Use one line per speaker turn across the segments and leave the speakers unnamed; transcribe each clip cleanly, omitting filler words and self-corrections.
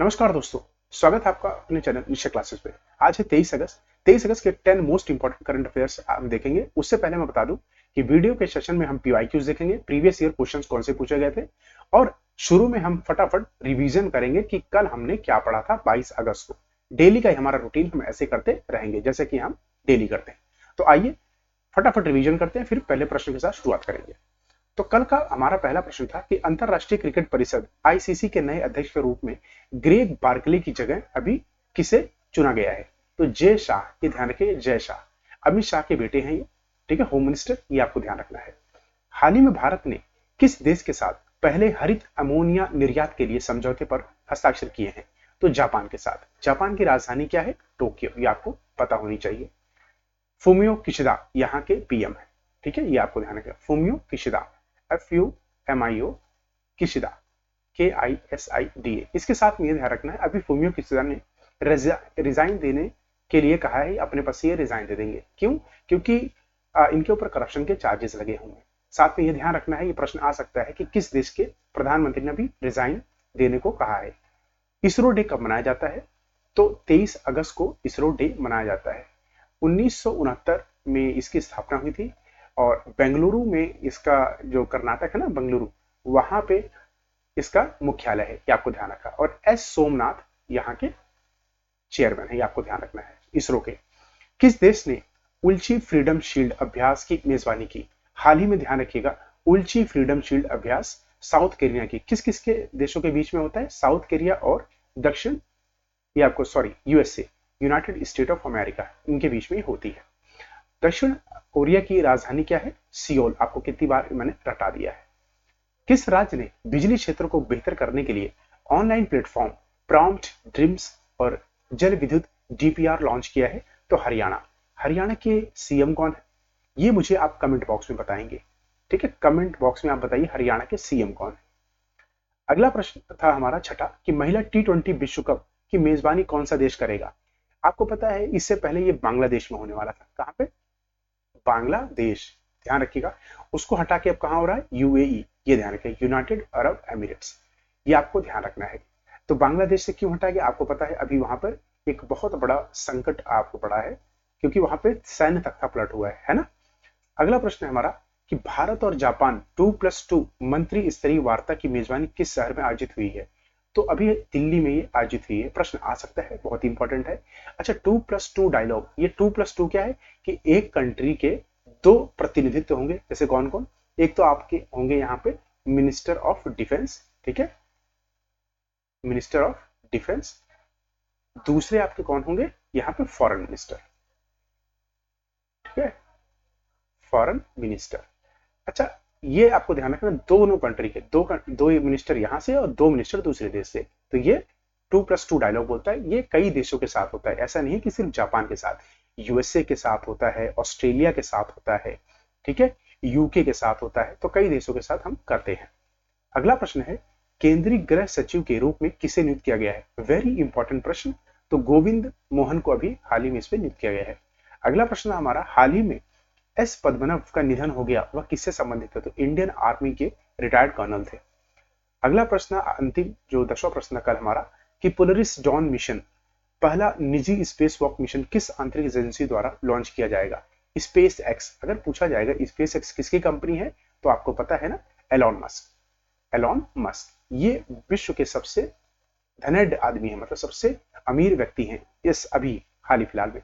नमस्कार दोस्तों, स्वागत है आपका अपने चैनल निश्चय क्लासेस पे। आज है 23 अगस्त। 23 अगस्त के 10 मोस्ट इंपॉर्टेंट करंट अफेयर्स हम देखेंगे। उससे पहले मैं बता दूं कि वीडियो के सेशन में हम पीवाईक्यूज देखेंगे, प्रीवियस ईयर क्वेश्चंस कौन से पूछे गए थे, और शुरू में हम फटाफट रिवीजन करेंगे कि कल हमने क्या पढ़ा था 22 अगस्त को। डेली का हमारा रूटीन हम ऐसे करते रहेंगे जैसे कि हम डेली करते हैं। तो आइए फटाफट रिवीजन करते हैं, फिर पहले प्रश्न के साथ शुरुआत करेंगे। तो कल का हमारा पहला प्रश्न था कि अंतरराष्ट्रीय क्रिकेट परिषद आईसीसी के नए अध्यक्ष के रूप में ग्रेग बार्कले की जगह अभी किसे चुना गया है। तो जय शाह, ये ध्यान रखिए, जय शाह अमित शाह के बेटे हैं ये, ठीक है, होम मिनिस्टर, ये आपको ध्यान रखना है। हाल ही में भारत ने किस देश के साथ पहले हरित अमोनिया निर्यात के लिए समझौते पर हस्ताक्षर किए हैं। तो जापान के साथ। जापान की राजधानी क्या है? टोक्यो, ये आपको पता होनी चाहिए। फुमियो किशिदा यहाँ के पीएम है, ठीक है, ये आपको ध्यान रखना। Fumio Kishida, FUMIO Kishida, KISIDA। इसके साथ में ये ध्यान रखना है, अभी फुमियो किशिदा ने रिजाइन देने के लिए कहा है, अपने पद से ये रिजाइन दे देंगे। क्यों? क्योंकि इनके ऊपर करप्शन के चार्जेस लगे होंगे। साथ में ये ध्यान रखना है, ये प्रश्न आ सकता है कि किस देश के प्रधानमंत्री ने भी रिजाइन देने को कहा है। इसरो डे कब मनाया जाता है? तो 23 अगस्त को इसरो डे मनाया जाता है। 1969 में इसकी स्थापना हुई थी और बेंगलुरु में इसका, जो कर्नाटक है ना बेंगलुरु, वहां पे इसका मुख्यालय है, ये आपको ध्यान रखा। और एस सोमनाथ यहाँ के चेयरमैन है, ये आपको ध्यान रखना है इसरो के। किस देश ने उल्ची फ्रीडम शील्ड अभ्यास की मेजबानी की? हाल ही में, ध्यान रखिएगा, उल्ची फ्रीडम शील्ड अभ्यास साउथ कोरिया की। किस किस के देशों के बीच में होता है? साउथ कोरिया और दक्षिण, ये आपको sorry USA, United state of America, इनके बीच में होती है। दक्षिण कोरिया की राजधानी क्या है? सियोल। आपको कितनी बार मैंने रटा दिया है। किस राज्य ने बिजली क्षेत्र को बेहतर करने के लिए ऑनलाइन प्लेटफॉर्म प्रॉम्प्ट ड्रीम्स और जल विद्युत डीपीआर लॉन्च किया है? तो हरियाणा। हरियाणा के सीएम कौन है? ये मुझे आप कमेंट बॉक्स में बताएंगे, ठीक है, कमेंट बॉक्स में आप बताइए हरियाणा के सीएम कौन है। अगला प्रश्न था हमारा छठा कि महिला T20 विश्व कप की मेजबानी कौन सा देश करेगा? आपको पता है इससे पहले ये बांग्लादेश में होने वाला था। कहां पे? बांग्लादेश, ध्यान रखिएगा। उसको हटा के अब कहां हो रहा है? यूएई, ये ध्यान रखिए, यूनाइटेड अरब एमिरेट्स, ये आपको ध्यान रखना है। तो बांग्लादेश से क्यों हटा गया? आपको पता है अभी वहां पर एक बहुत बड़ा संकट आपको पड़ा है, क्योंकि वहां पे सैन्य तख्ता पलट हुआ है ना। अगला प्रश्न है हमारा कि भारत और जापान 2+2 मंत्री स्तरीय वार्ता की मेजबानी किस शहर में आयोजित हुई है? तो अभी दिल्ली में ये आयोजित हुई है। प्रश्न आ सकता है, बहुत इंपॉर्टेंट है। अच्छा, 2+2 डायलॉग, ये 2+2 क्या है कि एक कंट्री के दो प्रतिनिधित्व होंगे। जैसे कौन कौन? एक तो आपके होंगे यहाँ पे मिनिस्टर ऑफ डिफेंस, ठीक है, मिनिस्टर ऑफ डिफेंस। दूसरे आपके कौन होंगे? यहाँ पे फॉरेन मिनिस्टर, ठीक है, फॉरेन मिनिस्टर। अच्छा, ये आपको ध्यान रखना, दोनों कंट्री के दो मिनिस्टर यहाँ से और दो मिनिस्टर दूसरे देश से। तो ये 2+2 डायलॉग बोलता है। ये कई देशों के साथ होता है, ऐसा नहीं है कि सिर्फ जापान के साथ, यूएसए के साथ होता है, ऑस्ट्रेलिया के साथ होता है, ठीक है, यूके के साथ होता है। तो कई देशों के साथ हम करते हैं। अगला प्रश्न है, केंद्रीय गृह सचिव के रूप में किसे नियुक्त किया गया है? वेरी इंपॉर्टेंट प्रश्न। तो गोविंद मोहन को अभी हाल ही में इस पर नियुक्त किया गया है। अगला प्रश्न हमारा, हाल ही में एस पद्मनाभ का निधन हो गया, वह किससे संबंधित है? तो इंडियन आर्मी के रिटायर्ड कर्नल थे। अगला प्रश्न, अंतिम जो 10वां प्रश्न कल हमारा, कि पोलरिस डॉन मिशन, पहला निजी स्पेस वॉक मिशन किस अंतरिक्ष एजेंसी द्वारा लॉन्च किया जाएगा? Space x. अगर पूछा जाएगा स्पेस एक्स किसकी कंपनी है, तो आपको पता है ना, एलॉन मस्क। एलॉन मस्क ये विश्व के सबसे धनाढ्य आदमी है, मतलब सबसे अमीर व्यक्ति हैं इस अभी हाल ही फिलहाल में।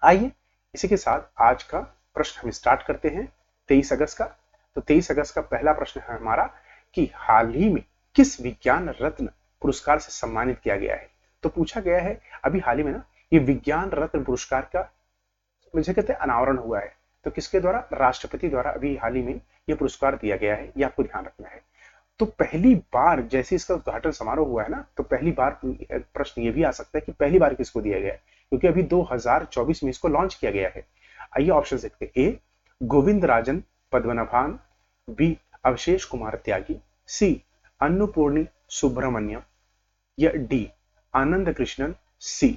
आइए इसी के साथ आज का प्रश्न हम स्टार्ट करते हैं 23 अगस्त का। तो 23 अगस्त का पहला प्रश्न है हमारा कि हाल ही में किस विज्ञान रत्न पुरस्कार से सम्मानित किया गया है? तो पूछा गया है अभी हाल ही में ना, ये विज्ञान रत्न पुरस्कार का मुझे कहते हैं अनावरण हुआ है। तो किसके द्वारा? राष्ट्रपति द्वारा अभी हाल ही में ये पुरस्कार दिया गया है, ये आपको ध्यान रखना है। तो पहली बार जैसे इसका उद्घाटन समारोह हुआ है ना, तो पहली बार प्रश्न ये भी आ सकता है कि पहली बार किसको दिया गया है, क्योंकि अभी 2024 में इसको लॉन्च किया गया है। आइए ऑप्शन देखते हैं। ए गोविंद राजन पद्मनाभन, बी अवशेष कुमार त्यागी, सी अन्नपूर्णी सुब्रमण्यम, या डी आनंद कृष्णन सी।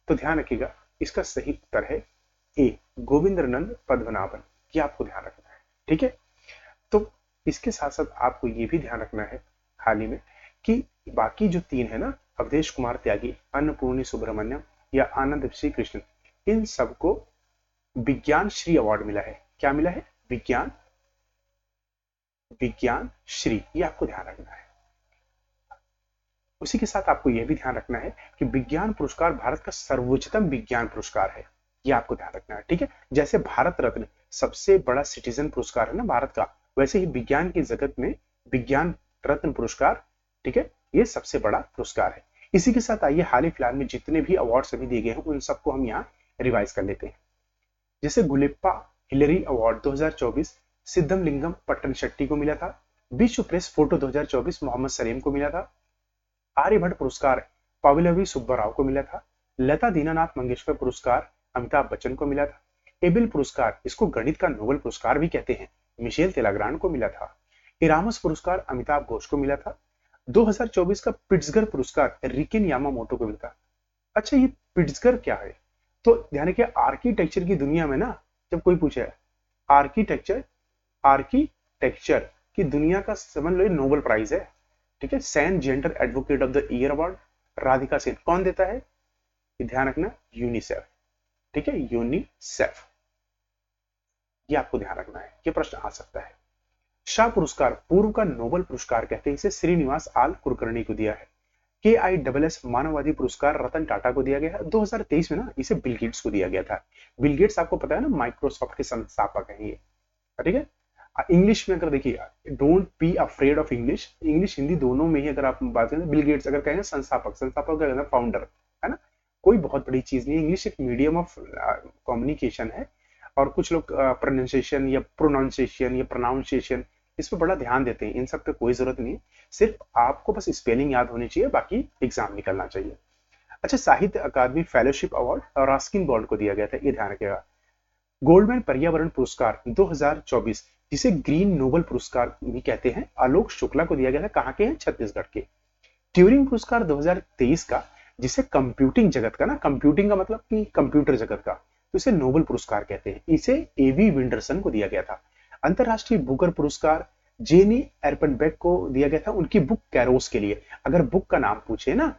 तो ध्यान रखिएगा, इसका सही उत्तर है ए गोविंद्रनंद पद्मनाभन, ये आपको ध्यान रखना है, ठीक है। तो इसके साथ साथ आपको ये भी ध्यान रखना है हाल ही में कि बाकी जो तीन है ना, अवधेश कुमार त्यागी, अन्नपूर्णी सुब्रमण्यम या आनंद श्री कृष्ण, इन सबको विज्ञान श्री अवार्ड मिला है। क्या मिला है? विज्ञान श्री। ये आपको ध्यान रखना है। उसी के साथ आपको यह भी ध्यान रखना है कि विज्ञान पुरस्कार भारत का सर्वोच्चतम विज्ञान पुरस्कार है। ये आपको ध्यान रखना है, ठीक है। जैसे भारत रत्न सबसे बड़ा सिटीजन पुरस्कार है ना भारत का, वैसे ही विज्ञान की जगत में विज्ञान रत्न पुरस्कार, ठीक है, ये सबसे बड़ा पुरस्कार है। इसी के साथ आइए हाल ही फिलहाल में जितने भी अवार्ड सभी दिए गए हैं उन सबको हम यहाँ रिवाइज कर लेते हैं। जैसे गुलिप्पा हिलरी अवार्ड 2024 सिद्धमलिंगम पट्टनशेट्टी को मिला था। विश्व प्रेस फोटो 2024 मोहम्मद सलीम को मिला था। आर्यभट्ट पुरस्कार पाविलवी सुब्बाराव को मिला था। लता दीनानाथ मंगेशकर पुरस्कार अमिताभ बच्चन को मिला था। एबिल पुरस्कार, इसको गणित का नोबेल पुरस्कार भी कहते हैं, मिशेल तेलाग्रांड को मिला था। इरामस पुरस्कार अमिताभ घोष को मिला था। 2024 का पिट्सगर पुरस्कार रिकिन यामामोटो को मिला था। अच्छा, ये पिट्सगर क्या है? तो ध्यान रखिए, आर्किटेक्चर की दुनिया में ना जब कोई पूछे आर्किटेक्चर की दुनिया का समझ लो नोबेल प्राइज है, ठीक है। सैन gender advocate of the year award Radhika Sen कौन देता है? ध्यान रखना, यूनिसेफ, ठीक है, यूनिसेफ। ये आपको ध्यान रखना है, ये प्रश्न आ सकता है। शाह पुरस्कार पूर्व का नोबेल पुरस्कार कहते हैं, इसे श्रीनिवास आल कुलकर्णी को दिया है। KISS मानववादी पुरस्कार रतन टाटा को दिया गया है। 2023 में ना इसे बिल गेट्स को दिया गया था। बिल गेट्स आपको पता है ना, माइक्रोसॉफ्ट के संस्थापक हैं ये, ठीक है। इंग्लिश में अगर देखिए, don't be afraid of English, English Hindi दोनों में ही अगर आप बात करें, बिल गेट्स अगर कहेंगे संस्थापक क्या कहना, फाउंडर, है ना, कोई बहुत बड़ी चीज नहीं है। इंग्लिश एक मीडियम ऑफ कम्युनिकेशन है और कुछ लोग प्रोनाउंसिएशन या प्रोनाउंसिएशन इस पर बड़ा ध्यान देते हैं। इन सब पे कोई जरूरत नहीं, सिर्फ आपको बस स्पेलिंग याद होनी चाहिए, बाकी एग्जाम निकलना चाहिए। अच्छा, साहित्य अकादमी फेलोशिप अवार्ड और रस्किन बॉन्ड को दिया गया था, ये ध्यान रखिएगा। गोल्डमैन पर्यावरण पुरस्कार 2024 जिसे ग्रीन नोबेल पुरस्कार भी कहते हैं, आलोक शुक्ला को दिया गया था। कहाँ के हैं? छत्तीसगढ़ के। ट्यूरिंग पुरस्कार 2023 का जिसे कंप्यूटिंग जगत का ना, कंप्यूटिंग का मतलब कि कंप्यूटर जगत का, तो इसे नोबेल पुरस्कार कहते हैं, इसे एवी विंडरसन को दिया गया था। अंतरराष्ट्रीय बुकर पुरस्कार जेनी एर्पनबेक को दिया गया था, उनकी बुक कैरोस के लिए। अगर बुक का नाम पूछे ना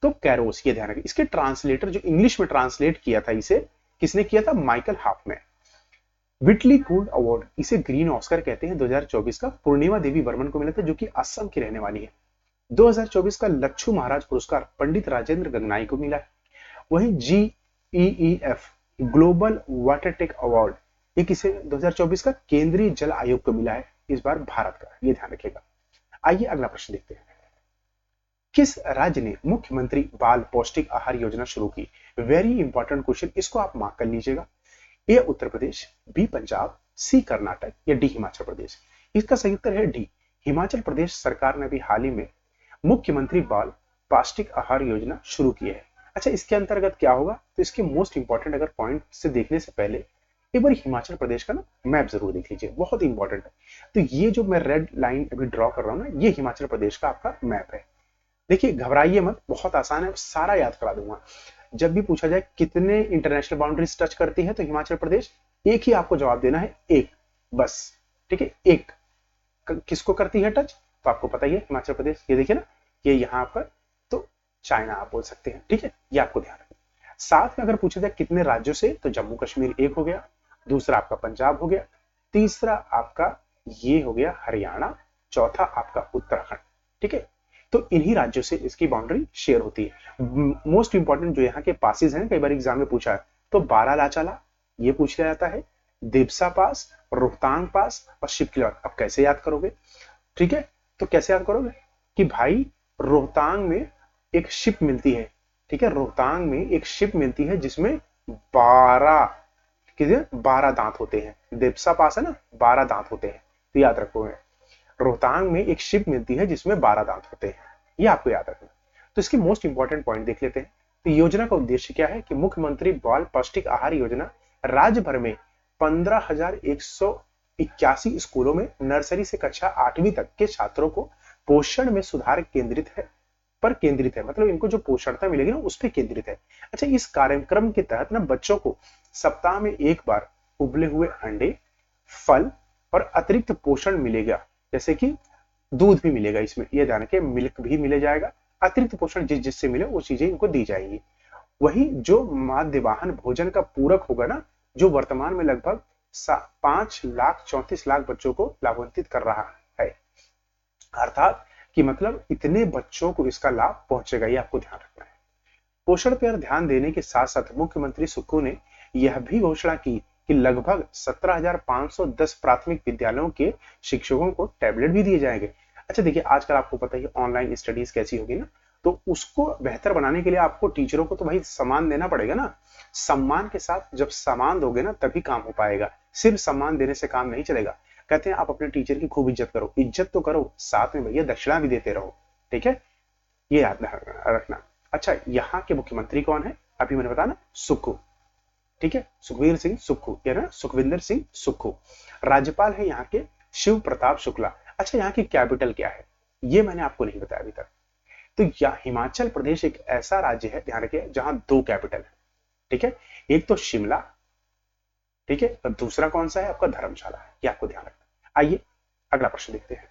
तो कैरोस, ये ध्यान रखिए। इसके ट्रांसलेटर जो इंग्लिश में ट्रांसलेट किया था, इसे किसने किया था? Michael Hopman. विटली कूल अवार्ड, इसे ग्रीन ऑस्कर कहते हैं, 2024 का पूर्णिमा देवी बर्मन को मिला था, जो कि असम की रहने वाली है। 2024 का लच्छू महाराज पुरस्कार पंडित राजेंद्र गंगनाई को मिला है। वहीं GEEF global water tech award, ये किसे 2024 का केंद्रीय जल आयोग को मिला है, इस बार भारत का, ये ध्यान रखिएगा। आइए अगला प्रश्न देखते हैं। किस राज्य ने मुख्यमंत्री बाल पौष्टिक आहार योजना शुरू की? वेरी इंपॉर्टेंट क्वेश्चन, इसको आप मार्क कर लीजिएगा। ए उत्तर प्रदेश, बी पंजाब, सी कर्नाटक या डी हिमाचल प्रदेश। इसका सही उत्तर है डी, हिमाचल प्रदेश सरकार ने भी हाल ही में मुख्यमंत्री बाल पौष्टिक आहार योजना शुरू की है। अच्छा, इसके अंतर्गत क्या होगा? तो इसके मोस्ट इंपॉर्टेंट अगर पॉइंट से देखने से पहले एक बार हिमाचल प्रदेश का ना मैप जरूर देख लीजिए, बहुत इंपॉर्टेंट है। तो ये जो मैं रेड लाइन अभी ड्रॉ कर रहा हूँ ना, ये हिमाचल प्रदेश का आपका मैप है। देखिए, घबराइए मत, बहुत आसान है, सारा याद करा दूंगा। जब भी पूछा जाए कितने इंटरनेशनल बाउंड्रीज टच करती है, तो हिमाचल प्रदेश एक ही आपको जवाब देना है, एक बस, ठीक है, एक। किसको करती है टच? तो आपको पता ही है, हिमाचल प्रदेश। ये देखिए ना, ये यहाँ पर तो चाइना आप बोल सकते हैं, ठीक है, ये आपको ध्यान रखना। साथ में अगर पूछा जाए कितने राज्यों से, तो जम्मू कश्मीर एक हो गया, दूसरा आपका पंजाब हो गया, तीसरा आपका ये हो गया हरियाणा, चौथा आपका उत्तराखंड, ठीक है। तो इन्हीं राज्यों से इसकी बाउंड्री शेयर होती है। मोस्ट इंपॉर्टेंट जो यहाँ के पासेस हैं, कई बार एग्जाम में पूछा है, तो बारालाचाला ये पूछ लिया जाता है, देवसा पास, रोहतांग पास और शिपकिला। अब कैसे याद करोगे? ठीक है, तो कैसे याद करोगे कि भाई रोहतांग में एक शिप मिलती है, ठीक है, रोहतांग में एक शिप मिलती है जिसमें 12 दांत होते हैं। देवसा पास है ना, 12 दांत होते हैं, तो याद रखोगे। रोहतांग में एक शिप मिलती है जिसमें 12 दांत होते हैं, ये आपको याद रखना। तो इसके मोस्ट इंपॉर्टेंट पॉइंट देख लेते हैं। तो योजना का उद्देश्य क्या है कि मुख्यमंत्री बाल पौष्टिक आहार योजना राज्य भर में 15,181 स्कूलों में नर्सरी से कक्षा 8वीं तक के छात्रों को पोषण में सुधार केंद्रित है, मतलब इनको जो पोषणता मिलेगी ना उस पर केंद्रित है। अच्छा, इस कार्यक्रम के तहत ना बच्चों को सप्ताह में एक बार उबले हुए अंडे, फल और अतिरिक्त पोषण मिलेगा, जैसे कि दूध भी मिलेगा इसमें, ये ध्यान रखिए, मिल्क भी मिले जाएगा, अतिरिक्त पोषण जिससे मिले वो चीजें इनको दी जाएंगी। वही जो माध्याह्न भोजन का पूरक होगा ना, जो वर्तमान में लगभग 5,34,00,000 बच्चों को लाभान्वित कर रहा है, अर्थात कि मतलब इतने बच्चों को इसका लाभ पहुंचेगा, ये आपको ध्यान रखना है। पोषण पर ध्यान देने के साथ साथ मुख्यमंत्री सुक्खू ने यह भी घोषणा की कि लगभग 17,510 प्राथमिक विद्यालयों के शिक्षकों को टैबलेट भी दिए जाएंगे। अच्छा देखिए, आजकल आपको पता ही ऑनलाइन स्टडीज कैसी होगी ना, तो उसको बेहतर बनाने के लिए आपको टीचरों को तो भाई सम्मान देना पड़ेगा ना। सम्मान के साथ जब सम्मान दोगे ना तभी काम हो पाएगा, सिर्फ सम्मान देने से काम नहीं चलेगा। कहते हैं आप अपने टीचर की खूब इज्जत करो, इज्जत तो करो, साथ में भैया दक्षिणा भी देते रहो, ठीक है, ये याद रखना। अच्छा, यहाँ के मुख्यमंत्री कौन है, अभी मैंने बताया ना, सुक्खू, ठीक है, सुखबीर सिंह सुक्खू या ना सुखविंदर सिंह सुक्खू। राज्यपाल है यहाँ के शिव प्रताप शुक्ला। अच्छा, यहाँ की कैपिटल क्या है, ये मैंने आपको नहीं बताया अभी तक। तो यह हिमाचल प्रदेश एक ऐसा राज्य है, ध्यान रखिए, जहां 2 कैपिटल है, ठीक है, एक तो शिमला, ठीक है, और दूसरा कौन सा है आपका, धर्मशाला है, ये आपको ध्यान रखना। आइए अगला प्रश्न देखते हैं।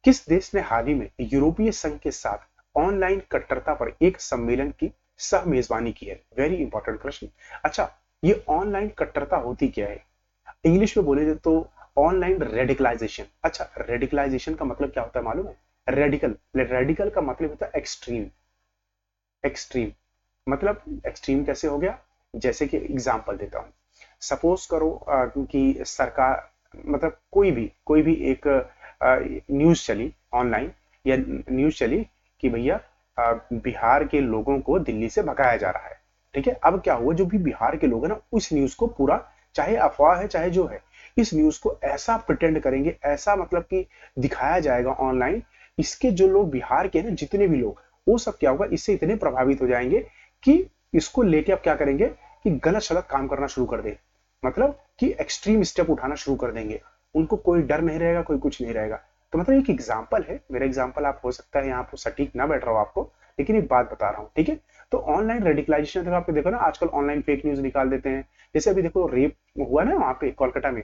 किस देश ने हाल ही में यूरोपीय संघ के साथ ऑनलाइन कट्टरता पर एक सम्मेलन की सह मेजबानी की है? वेरी इंपॉर्टेंट प्रश्न। अच्छा, ये ऑनलाइन कट्टरता होती क्या है, इंग्लिश में बोले तो ऑनलाइन रेडिकलाइजेशन। अच्छा, रेडिकलाइजेशन का मतलब क्या होता है मालूम है, रेडिकल, रेडिकल का मतलब होता है एक्सट्रीम। एक्सट्रीम मतलब एक्सट्रीम कैसे हो गया, जैसे कि एग्जांपल देता हूं, सपोज करो कि सरकार, मतलब कोई भी एक न्यूज चली ऑनलाइन, या न्यूज चली कि भैया बिहार के लोगों को दिल्ली से भगाया जा रहा है, ठीक है। अब क्या हुआ, जो भी बिहार के लोग हैं ना, उस न्यूज को पूरा, चाहे अफवाह है चाहे जो है, इस न्यूज को ऐसा प्रिटेंड करेंगे, ऐसा मतलब कि दिखाया जाएगा ऑनलाइन, इसके जो लोग बिहार के हैं ना, जितने भी लोग, वो सब क्या होगा, इससे इतने प्रभावित हो जाएंगे कि इसको लेके अब क्या करेंगे कि गलत सलत काम करना शुरू कर दे, मतलब कि एक्सट्रीम स्टेप उठाना शुरू कर देंगे। उनको कोई डर नहीं रहेगा, कोई कुछ नहीं रहेगा। तो मतलब एक एग्जाम्पल है, मेरा एग्जाम्पल आप हो सकता है यहाँ पर सटीक ना बैठ रहा हो आपको, लेकिन एक बात बता रहा हूँ, ठीक है। तो ऑनलाइन रेडिकलाइजेशन, अगर आपको देखो ना, आजकल ऑनलाइन फेक न्यूज निकाल देते हैं। जैसे अभी देखो रेप हुआ ना वहां पे कोलकाता में,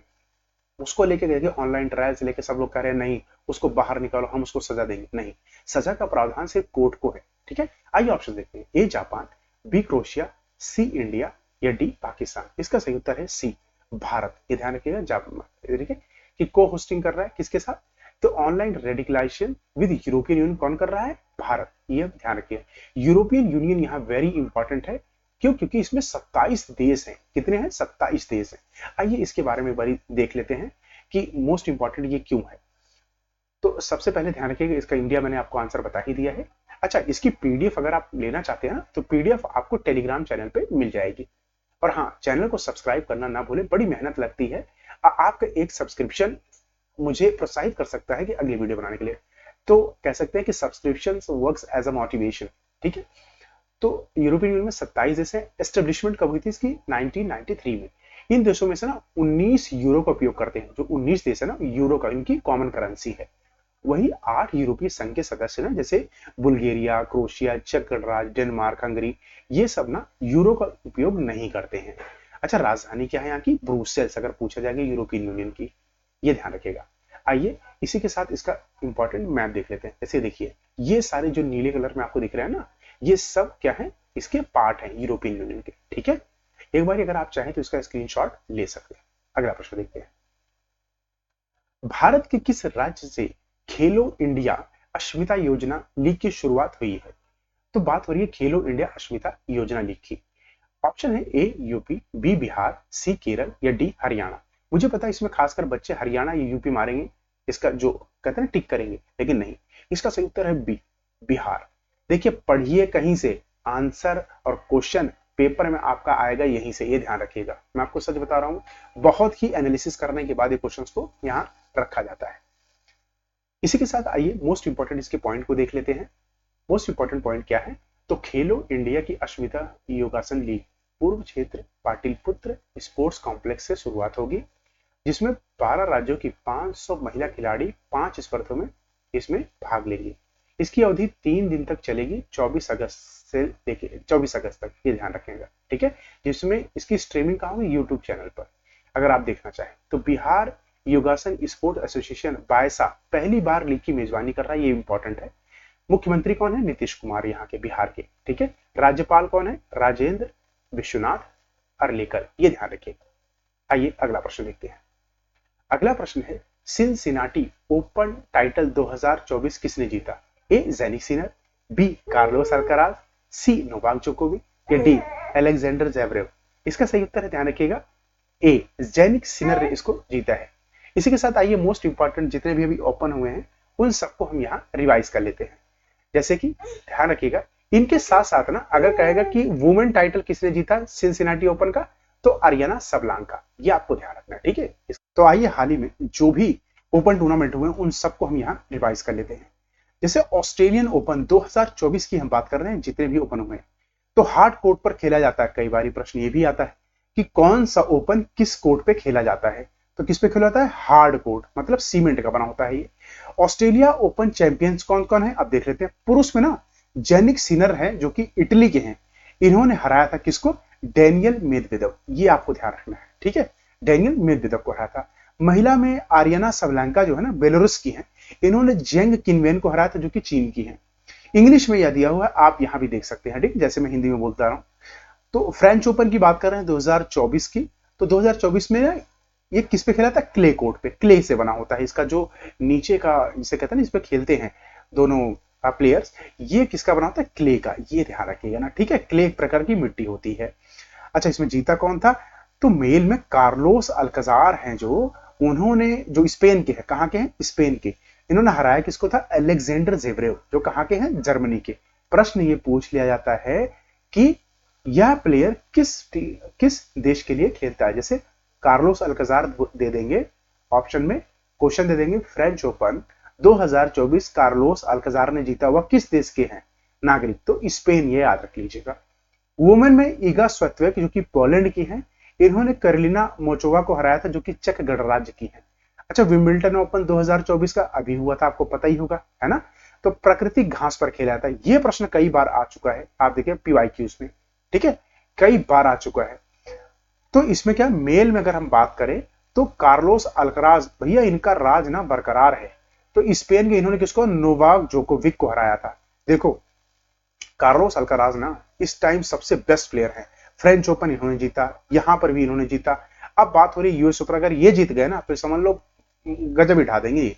उसको लेके देखिए ऑनलाइन ट्रायल से लेके सब लोग कह रहे हैं नहीं उसको बाहर निकालो, हम उसको सजा देंगे। नहीं, सजा का प्रावधान सिर्फ कोर्ट को है, ठीक है। आइए ऑप्शन देखते हैं, A Japan, B Croatia, C India या डी पाकिस्तान। इसका सही उत्तर है सी, भारत। ये ध्यान रखिएगा, जापान, ठीक है, कि को होस्टिंग कर रहा है किसके साथ, तो online radicalisation with European Union कौन कर रहा है, भारत। ये ध्यान रखिए, यूरोपियन यूनियन यहाँ वेरी इंपॉर्टेंट है, क्यों, क्योंकि इसमें 27 देश हैं। कितने हैं, 27 देश हैं। आइए इसके बारे में बड़ी देख लेते हैं कि मोस्ट इंपॉर्टेंट ये क्यों है। तो सबसे पहले ध्यान रखिएगा, इसका इंडिया मैंने आपको आंसर बता ही दिया है। अच्छा, इसकी पीडीएफ अगर आप लेना चाहते हैं ना, तो पीडीएफ आपको टेलीग्राम चैनल पे मिल जाएगी। और हाँ, चैनल को सब्सक्राइब करना ना भूलें, बड़ी मेहनत लगती है। आपका एक सब्सक्रिप्शन मुझे प्रोत्साहित कर सकता है कि अगली वीडियो बनाने के लिए। तो कह सकते हैं कि subscription works as a motivation, ठीक है। तो यूरोपियन यूनियन में 27 देश है। एस्टेब्लिशमेंट कब हुई थी इसकी, 1993 में। इन देशों में से ना 19 यूरो का उपयोग करते हैं। जो 19 देश है ना, यूरो का इनकी कॉमन करेंसी है। वही 8 यूरोपीय संघ के सदस्य ना, जैसे बुल्गारिया, क्रोएशिया, चेक गणराज्य, डेनमार्क, हंगरी, ये सब ना यूरो का उपयोग नहीं करते हैं। अच्छा, राजधानी क्या है यहाँ की, ब्रुसेल्स, अगर पूछा जाएगा यूरोपियन यूनियन की, ये ध्यान रखिएगा। आइए इसी के साथ इसका इंपॉर्टेंट मैप देख लेते हैं। जैसे देखिए, ये सारे जो नीले कलर में आपको दिख रहे हैं ना, ये सब क्या है, इसके पार्ट हैं यूरोपियन यूनियन के, ठीक है। एक बार अगर आप चाहें तो इसका स्क्रीनशॉट ले सकते हैं। अगला प्रश्न देखते हैं, भारत के किस राज्य से खेलो इंडिया अस्मिता योजना लीग की शुरुआत हुई है? तो बात हो रही है खेलो इंडिया अस्मिता योजना लीग की। ऑप्शन है ए यूपी, बी बिहार, सी केरल या डी हरियाणा। मुझे पता है इसमें खासकर बच्चे हरियाणा या यूपी मारेंगे, इसका जो कहते हैं टिक करेंगे, लेकिन नहीं, इसका सही उत्तर है बी, बिहार। देखिए, पढ़िए कहीं से, आंसर और क्वेश्चन पेपर में आपका आएगा यहीं से, ये ध्यान रखिएगा। मैं आपको सच बता रहा हूं, बहुत ही एनालिसिस करने के बाद ये क्वेश्चंस को यहाँ रखा जाता है। इसी के साथ आइए मोस्ट इंपॉर्टेंट इसके पॉइंट को देख लेते हैं। मोस्ट इंपॉर्टेंट पॉइंट क्या है, तो खेलो इंडिया की अस्मिता योगासन लीग पूर्व क्षेत्र पाटलिपुत्र स्पोर्ट्स कॉम्प्लेक्स से शुरुआत होगी, जिसमें 12 राज्यों की 500 महिला खिलाड़ी 5 स्पर्धों में इसमें भाग लेंगी। इसकी अवधि 3 दिन तक चलेगी, 24 अगस्त से लेके 24 अगस्त तक, ये ध्यान रखेगा, ठीक है। जिसमें इसकी स्ट्रीमिंग कहाँ होगी, यूट्यूब चैनल पर, अगर आप देखना चाहें तो। बिहार योगासन स्पोर्ट एसोसिएशन बायसा पहली बार लीग की मेजबानी कर रहा है, ये इंपॉर्टेंट है। मुख्यमंत्री कौन है? नीतीश कुमार यहाँ के बिहार के, ठीक है। राज्यपाल कौन है? राजेंद्र विश्वनाथ अर्लेकर, ये ध्यान रखिएगा। आइए अगला प्रश्न देखते हैं। अगला प्रश्न है सिनसिनाटी ओपन टाइटल 2024 किसने जीता? A Jannik Sinner, B Carlos Alcaraz, C Novak Djokovic या डी अलेक्जेंडर ज़वेरेव। इसका सही उत्तर है, ध्यान रखिएगा, ए जेनिक सिनर ने इसको जीता है। इसी के साथ आइए मोस्ट इंपॉर्टेंट जितने भी अभी ओपन हुए हैं उन सबको हम यहाँ रिवाइज कर लेते हैं। जैसे कि ध्यान रखिएगा, इनके साथ साथ ना अगर कहेगा कि वुमेन टाइटल किसने जीता सिनसिनाटी ओपन का, तो अरियाना सबलांका, ये आपको ध्यान रखना है, ठीक है। तो आइए हाल ही में जो भी ओपन टूर्नामेंट हुए उन सबको हम यहाँ रिवाइज कर लेते हैं। जैसे ऑस्ट्रेलियन ओपन 2024 की हम बात कर रहे हैं, जितने भी ओपन हुए हैं तो हार्ड कोर्ट पर खेला जाता है। कई बार प्रश्न ये भी आता है कि कौन सा ओपन किस कोर्ट पे खेला जाता है, तो किस पे खेला जाता है? हार्ड कोर्ट, मतलब सीमेंट का बना होता है ये। ऑस्ट्रेलिया ओपन चैंपियंस कौन कौन है अब देख लेते हैं। पुरुष में ना जेनिक सिनर है जो कि इटली के हैं, इन्होंने हराया था किसको? डेनियल मेदवेदेव, ये आपको ध्यान रखना है, ठीक है, डेनियल मेदवेदेव को हराया था। महिला में आरियाना सबलांका जो है ना बेलारूस की है, इन्होंने जेंग किनवेन को हराया था जो कि चीन की है। इंग्लिश में यह दिया हुआ है, आप यहां भी देख सकते हैं, ठीक, जैसे मैं हिंदी में बोलता रहा हूं। तो फ्रेंच ओपन की बात कर रहे हैं 2024 की, तो 2024 में ये किस पे खेला था? क्ले कोर्ट पे, क्ले से बना होता है इसका जो नीचे का जिसे कहते हैं ना, इस पे खेलते हैं दोनों प्लेयर्स, ये किसका बना होता है? क्ले का, ये ध्यान रखिएगा ना, ठीक है। क्ले एक प्रकार की मिट्टी होती है। अच्छा, इसमें जीता कौन था? तो मेल में कार्लोस अल्काजार हैं जो, उन्होंने जो स्पेन के हैं, कहाँ के हैं? स्पेन के, इन्होंने हराया किसको था? अलेक्जेंडर ज़वेरेव, जो कहाँ के हैं? जर्मनी के। प्रश्न ये पूछ लिया जाता है कि यह प्लेयर किस देश के लिए खेलता है। जैसे कार्लोस अल्काजार दे देंगे ऑप्शन में, क्वेश्चन दे देंगे फ्रेंच ओपन 2024 कार्लोस अल्काजार ने जीता हुआ किस देश के हैं नागरिक, तो स्पेन, ये याद रख लीजिएगा। वुमेन में ईगा स्विएटेक जो कि पोलैंड की हैं, इन्होंने करोलिना मोचोवा को हराया था जो कि चेक गणराज्य की है। अच्छा, विंबलडन ओपन 2024 का अभी हुआ था, आपको पता ही होगा, है ना। तो प्राकृतिक घास पर खेला था, ये प्रश्न कई बार आ चुका है, आप देखिए पीवाईक्यूज में, ठीक है, कई बार आ चुका है। तो इसमें क्या, मेल में अगर हम बात करें तो कार्लोस अल्काराज, भैया इनका राज ना बरकरार है। तो स्पेन के इन्होंने किसको? नोवाक जोकोविक को हराया था। देखो कार्लोस अल्काराज ना इस टाइम सबसे बेस्ट प्लेयर है, फ्रेंच ओपन इन्होंने जीता, यहां पर भी इन्होंने जीता। अब बात हो रही है यूएस ओपन, अगर ये जीत गए ना तो समझ लो गजब बिठा देंगे ये।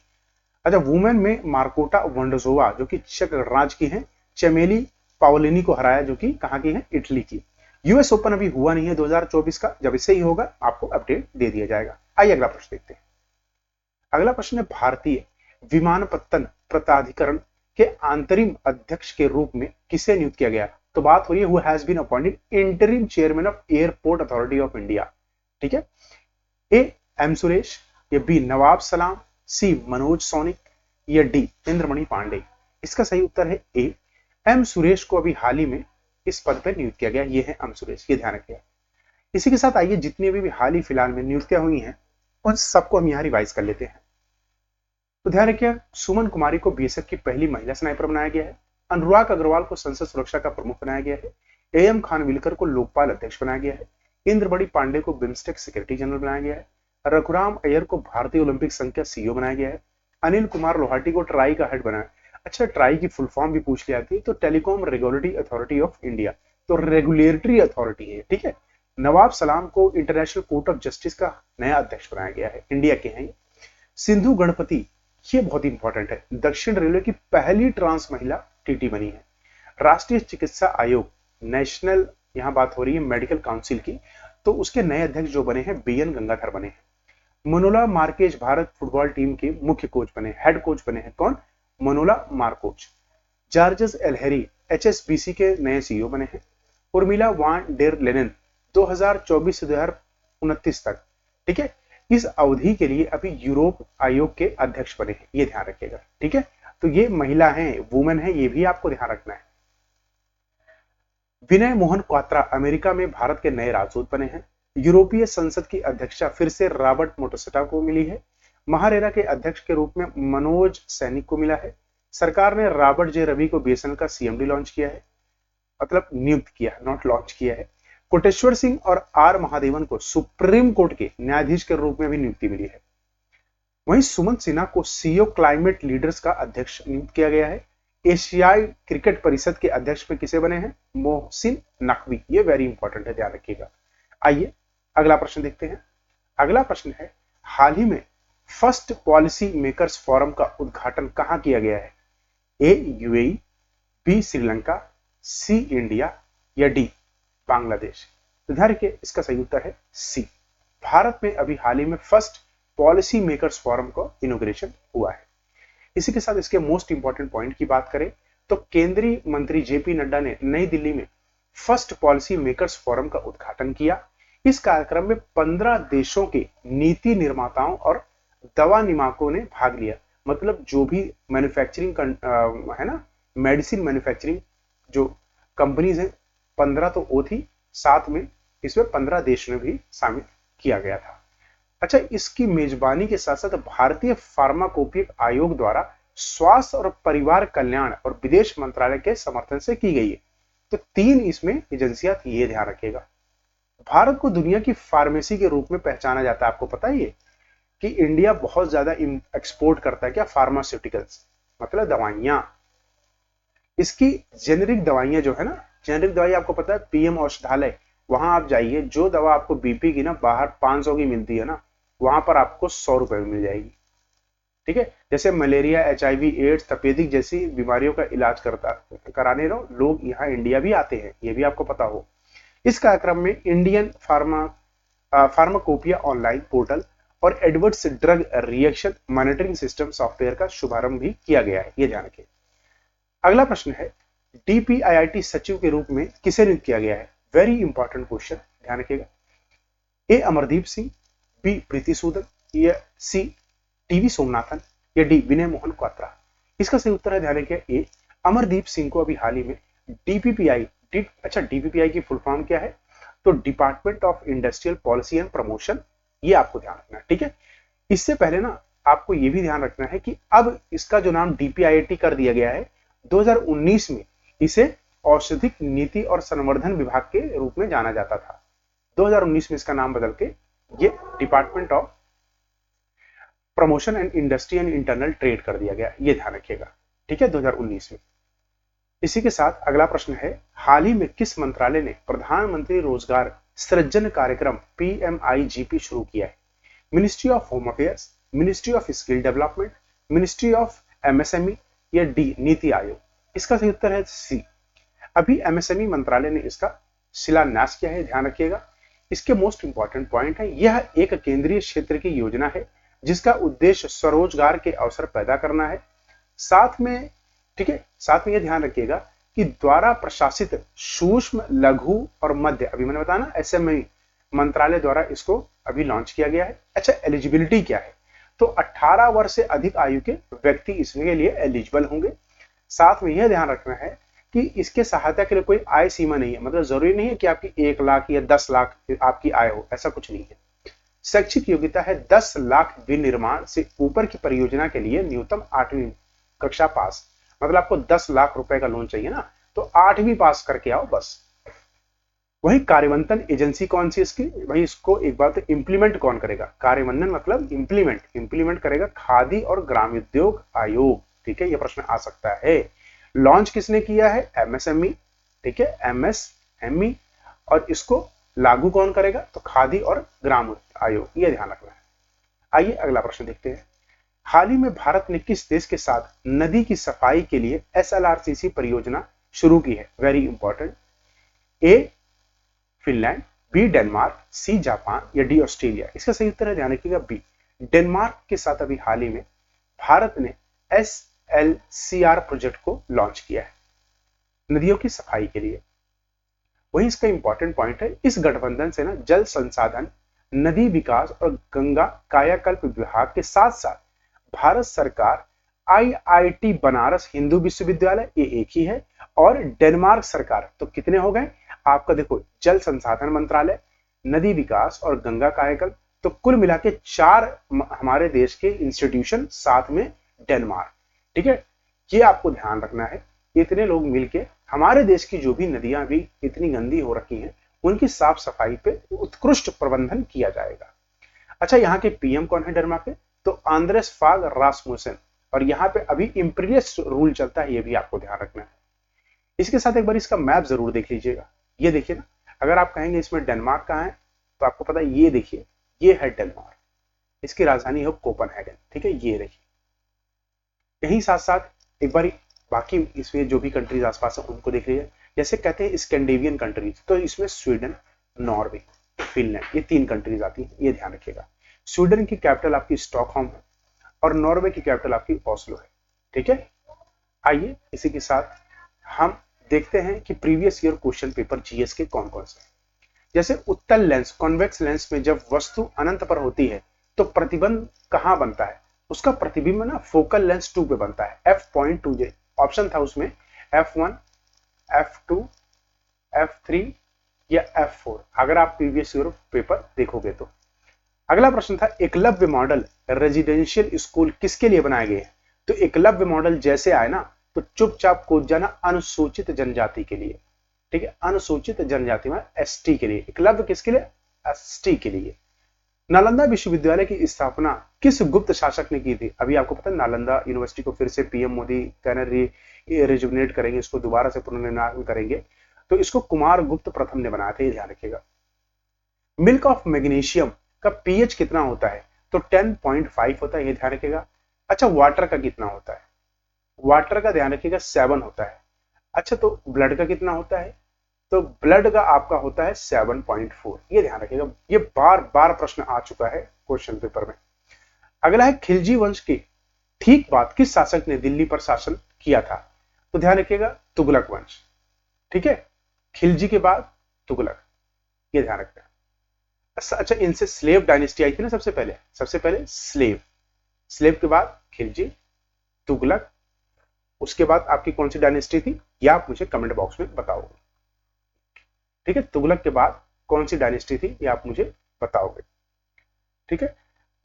अच्छा, वुमेन में मार्कोटा वोंडरोवा जो कि चेक गणराज्य की है, चमेली पाओलिनी को हराया जो कि कहां की है? इटली की। यूएस ओपन अभी हुआ नहीं है 2024 का, जब इससे ही होगा आपको अपडेट दे दिया जाएगा। आइए अगला प्रश्न देखते हैं। अगला प्रश्न है भारतीय विमानपत्तन प्राधिकरण के अंतरिम अध्यक्ष के रूप में किसे नियुक्त किया गया? तो बात हो रही है who has been appointed interim chairman of airport authority of India, ठीक है। ए एम सुरेश, या बी नवाब सलाम, सी मनोज सोनिक या डी इंद्रमणि पांडे। इसका सही उत्तर है ए एम सुरेश को अभी हाल ही में इस पद पर नियुक्त किया गया, ये है एम सुरेश, ये ध्यान रखिएगा। इसी के साथ आइए जितनी भी हाल ही फिलहाल में नियुक्तियां हुई हैं उन सबको हम यहाँ रिवाइज कर लेते हैं। तो ध्यान रखिए, सुमन कुमारी को बीएसएफ की पहली महिला स्नाइपर बनाया गया है, अनुराग अग्रवाल को संसद सुरक्षा का प्रमुख बनाया गया है, एएम खानविलकर को लोकपाल अध्यक्ष बनाया गया है, इंद्रमणि पांडे को बिम्स्टेक सेक्रेटरी जनरल बनाया गया है, रघुराम अय्यर को भारतीय ओलंपिक संघ का सीईओ बनाया गया है, अनिल कुमार लोहाटी को ट्राई का हेड बनाया। अच्छा, ट्राई की फुल फॉर्म भी पूछ ली जाती है, तो telecom regulatory authority of India, तो रेगुलेटरी अथॉरिटी है, ठीक है। नवाब सलाम को इंटरनेशनल कोर्ट ऑफ जस्टिस का नया अध्यक्ष बनाया गया है, इंडिया के हैं। सिंधु गणपति, ये बहुत इंपॉर्टेंट है, दक्षिण रेलवे की पहली ट्रांस महिला टीटी बनी है। राष्ट्रीय चिकित्सा आयोग, नेशनल, यहां बात हो रही है मेडिकल काउंसिल की, तो उसके नए अध्यक्ष जो बने हैं बीएन गंगाधर बने हैं। मनोला मार्केज भारत फुटबॉल टीम के मुख्य कोच बने, हेड कोच बने हैं, कौन? मनोला मार्कोच। जॉर्जेस एलहेरी एचएसबीसी के नए सीईओ बने हैं। उर्मिला वान डेर लेनिन 2024 से 2029 तक, ठीक है, इस अवधि के लिए अभी यूरोप आयोग के अध्यक्ष बने हैं, ये ध्यान रखिएगा, ठीक है। तो ये महिला हैं, वुमेन है, ये भी आपको ध्यान रखना है। विनय मोहन क्वात्रा अमेरिका में भारत के नए राजदूत बने हैं। यूरोपीय संसद की अध्यक्षता फिर से रॉबर्ट मोटोसेटा को मिली है। महारेरा के अध्यक्ष के रूप में मनोज सैनिक को मिला है। सरकार ने रॉबर्ट जे रवि को बीएसएनएल का सीएमडी लॉन्च किया है, मतलब नियुक्त किया, नॉट लॉन्च किया है। कोटेश्वर सिंह और आर महादेवन को सुप्रीम कोर्ट के न्यायाधीश के रूप में भी नियुक्ति मिली है। वहीं सुमंत सिन्हा को सीईओ क्लाइमेट लीडर्स का अध्यक्ष नियुक्त किया गया है। एशियाई क्रिकेट परिषद के अध्यक्ष में किसे बने हैं? मोहसिन नकवी। ये वेरी इंपॉर्टेंट है, ध्यान रखिएगा। आइए अगला प्रश्न देखते हैं। अगला प्रश्न है, हाल ही में फर्स्ट पॉलिसी मेकर्स फोरम का उद्घाटन कहां किया गया है? ए यूएई, बी श्रीलंका, सी इंडिया या डी बांग्लादेश? तो ध्यान रखिए, इसका सही उत्तर है सी। भारत में अभी हाल ही में फर्स्ट पॉलिसी मेकर्स फोरम का इनॉग्रेशन हुआ है। इसी के साथ इसके मोस्ट इंपॉर्टेंट पॉइंट की बात करें तो केंद्रीय मंत्री जेपी नड्डा ने नई दिल्ली में फर्स्ट पॉलिसी मेकर्स फोरम का उद्घाटन किया। इस कार्यक्रम में 15 देशों के नीति निर्माताओं और दवा नियामकों ने भाग लिया। मतलब जो भी मैन्युफैक्चरिंग है ना, मेडिसिन मैन्युफैक्चरिंग जो कंपनीज है 15 तो वो थी, साथ में इसमें 15 देश ने भी शामिल किया गया था। अच्छा, इसकी मेजबानी के साथ साथ भारतीय फार्माकोपिया आयोग द्वारा स्वास्थ्य और परिवार कल्याण और विदेश मंत्रालय के समर्थन से की गई है। तो 3 इसमें एजेंसियां थी, ये ध्यान रखिएगा। भारत को दुनिया की फार्मेसी के रूप में पहचाना जाता है। आपको पता ही है कि इंडिया बहुत ज्यादा एक्सपोर्ट करता है क्या? फार्मास्यूटिकल्स, मतलब दवाइयां। इसकी जेनेरिक दवाइयां जो है ना, जेनेरिक दवाई आपको पता है पीएम औषधालय, वहां आप जाइए, जो दवा आपको बीपी की ना बाहर 500 की मिलती है ना, वहां पर आपको 100 रुपए में मिल जाएगी। ठीक है, जैसे मलेरिया, एचआईवी, एड्स, तपेदिक जैसी बीमारियों का इलाज कराने लोग यहाँ इंडिया भी आते हैं, ये भी आपको पता हो। इस कार्यक्रम में इंडियन फार्माकोपिया ऑनलाइन पोर्टल और adverse drug reaction monitoring system software का शुभारंभ भी किया गया है, ये ध्यान रखें। अगला प्रश्न है, डीपीआईआईटी सचिव के रूप में किसे नियुक्त किया गया है? वेरी इंपॉर्टेंट क्वेश्चन, ध्यान रखिएगा। ए अमरदीप सिंह, बी प्रीति सूदन या सी टीवी सोमनाथन या डी विनय मोहन क्वात्रा? इसका सही उत्तर है, ध्यान रखिए, ए अमरदीप सिंह को अभी हाल ही में डीपीपीआई अच्छा डीपीपीआई की फुल फॉर्म क्या है? तो department of industrial policy and promotion, ये आपको ध्यान रखना है। ठीक है, इससे पहले ना आपको ये भी ध्यान रखना है कि अब इसका जो नाम डीपीआईआईटी कर दिया गया है, 2019 में इसे औषधिक नीति और संवर्धन विभाग के रूप में जाना जाता था। 2019 में इसका नाम बदल के ये department of promotion and industry and internal trade कर दिया गया, ये ध्यान रखिएगा। ठीक है, 2019 में। इसी के साथ अगला प्रश्न है, हाल ही में किस मंत्रालय ने प्रधानमंत्री रोजगार सृजन कार्यक्रम पीएमआईजीपी शुरू किया है? Ministry of home affairs, ministry of skill development, ministry of MSME या डी नीति आयोग? इसका सही उत्तर है सी। अभी एमएसएमई मंत्रालय ने इसका शिलान्यास किया है, ध्यान रखिएगा। इसके मोस्ट इंपॉर्टेंट पॉइंट है, यह एक केंद्रीय क्षेत्र की योजना है जिसका उद्देश्य स्वरोजगार के अवसर पैदा करना है। साथ में, ठीक है, साथ में यह ध्यान रखिएगा कि द्वारा प्रशासित सूक्ष्म, लघु और मध्य, अभी मैंने बताया ना एसएमई मंत्रालय द्वारा इसको अभी लॉन्च किया गया है। अच्छा, एलिजिबिलिटी क्या है? तो 18 वर्ष से अधिक आयु के व्यक्ति इसके लिए एलिजिबल होंगे। साथ में यह ध्यान रखना है कि इसके सहायता के लिए कोई आय सीमा नहीं है, मतलब जरूरी नहीं है कि आपकी 1 लाख या 10 लाख आपकी आय हो, ऐसा कुछ नहीं है। शैक्षिक योग्यता है 10 लाख विनिर्माण से ऊपर की परियोजना के लिए न्यूनतम 8वीं कक्षा पास, मतलब आपको 10 लाख रुपए का लोन चाहिए ना, तो 8वीं पास करके आओ बस। वही कार्यवंतन एजेंसी कौन सी इसकी? वही इसको एक बार तो इम्प्लीमेंट कौन करेगा? कार्यवंतन मतलब इम्प्लीमेंट करेगा खादी और ग्रामोद्योग आयोग। ठीक है, यह प्रश्न आ सकता है। लॉन्च किसने किया है? एमएसएमई। ठीक है, एमएसएमई। और इसको लागू कौन करेगा? तो खादी और ग्राम आयोग, यह ध्यान रखना है। आइए अगला प्रश्न देखते हैं। हाल ही में भारत ने किस देश के साथ नदी की सफाई के लिए एसएलआरसीसी परियोजना शुरू की है? Very important. A Finland, B Denmark, C Japan या डी ऑस्ट्रेलिया? इसका सही उत्तर है, ध्यान रखिएगा, बी डेनमार्क के साथ अभी हाल ही में भारत ने एसएलसीआर प्रोजेक्ट को लॉन्च किया है नदियों की सफाई के लिए। वही इसका इंपॉर्टेंट पॉइंट है, इस गठबंधन से ना जल संसाधन, नदी विकास और गंगा कायाकल्प विभाग के साथ साथ भारत सरकार, आईआईटी बनारस हिंदू विश्वविद्यालय, ये एक ही है, और डेनमार्क सरकार, तो कितने हो गए आपका? देखो, जल संसाधन मंत्रालय, नदी विकास और गंगा कायाकल्प, तो कुल मिला के 4 हमारे देश के इंस्टीट्यूशन, साथ में डेनमार्क। ठीक है, ये आपको ध्यान रखना है। इतने लोग मिलके हमारे देश की जो भी नदियां भी इतनी गंदी हो रखी हैं, उनकी साफ सफाई पे उत्कृष्ट प्रबंधन किया जाएगा। अच्छा, यहाँ के पीएम कौन है डेनमार्क के? तो आंद्रेस फाग रासमुसेन। और यहाँ पे अभी इम्पीरियस रूल चलता है, ये भी आपको ध्यान रखना है। इसके साथ एक बार इसका मैप जरूर देख लीजिएगा। ये देखिए ना, अगर आप कहेंगे इसमें डेनमार्क कहाँ है तो आपको पता है, ये देखिए ये है डेनमार्क, इसकी राजधानी है कोपनहेगन, ठीक है, ये देखिए। यही साथ साथ एक बार बाकी इसमें जो भी कंट्रीज आसपास है उनको देख लीजिए। जैसे कहते हैं स्कैंडिनेवियन कंट्रीज, तो इसमें स्वीडन, नॉर्वे, फिनलैंड, ये 3 कंट्रीज आती है, ये ध्यान रखिएगा। स्वीडन की कैपिटल आपकी स्टॉकहोम है और नॉर्वे की कैपिटल आपकी ओस्लो है, ठीक है। आइए इसी के साथ हम देखते हैं कि previous year question paper GS के कौन कौन से। जैसे उत्तल लेंस, कॉन्वेक्स लेंस में जब वस्तु अनंत पर होती है तो प्रतिबिंब कहां बनता है? उसका प्रतिबिंब ना फोकल लेंस 2 पे बनता है, f.2j ऑप्शन था उसमें, f1, f2, f3 या f4, अगर आप प्रीवियस ईयर पेपर देखोगे तो। अगला प्रश्न था एकलव्य मॉडल रेजिडेंशियल स्कूल किसके लिए बनाए गए? तो एकलव्य मॉडल जैसे आए ना तो चुपचाप कूद जाना अनुसूचित जनजाति के लिए, ठीक है, अनुसूचित जनजाति में एसटी के लिए। एकलव्य किसके लिए? एसटी के लिए। नालंदा विश्वविद्यालय की स्थापना किस गुप्त शासक ने की थी? अभी आपको पता है नालंदा यूनिवर्सिटी को फिर से पीएम मोदी रिजुविनेट करेंगे, इसको दोबारा से पुनर्निर्माण करेंगे, तो इसको कुमार गुप्त प्रथम ने बनाया था, ये ध्यान रखिएगा। मिल्क ऑफ मैग्नीशियम का पीएच कितना होता है? तो 10.5 होता है, ये ध्यान रखिएगा। अच्छा, वाटर का कितना होता है? वाटर का ध्यान रखिएगा 7 होता है। अच्छा, तो ब्लड का कितना होता है? तो ब्लड का आपका होता है 7.4, ये ध्यान रखिएगा, ये बार बार प्रश्न आ चुका है क्वेश्चन पेपर में। अगला है खिलजी वंश की ठीक बाद किस शासक ने दिल्ली पर शासन किया था? तो ध्यान रखिएगा तुगलक वंश, ठीक है, खिलजी के बाद तुगलक, ये ध्यान रखना। अच्छा, इनसे स्लेव डायनेस्टी आई थी ना सबसे पहले स्लेव, स्लेव के बाद खिलजी, तुगलक, उसके बाद आपकी कौन सी डायनेस्टी थी, या आप मुझे कमेंट बॉक्स में बताओगे, ठीक है। तुगलक के बाद कौन सी डायनेस्टी थी, ये आप मुझे बताओगे, ठीक है।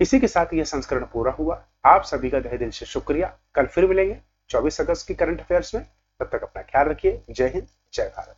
इसी के साथ यह संस्करण पूरा हुआ। आप सभी का तहे दिल से शुक्रिया। कल फिर मिलेंगे 24 अगस्त की करंट अफेयर्स में। तब तक अपना ख्याल रखिए। जय हिंद, जय भारत।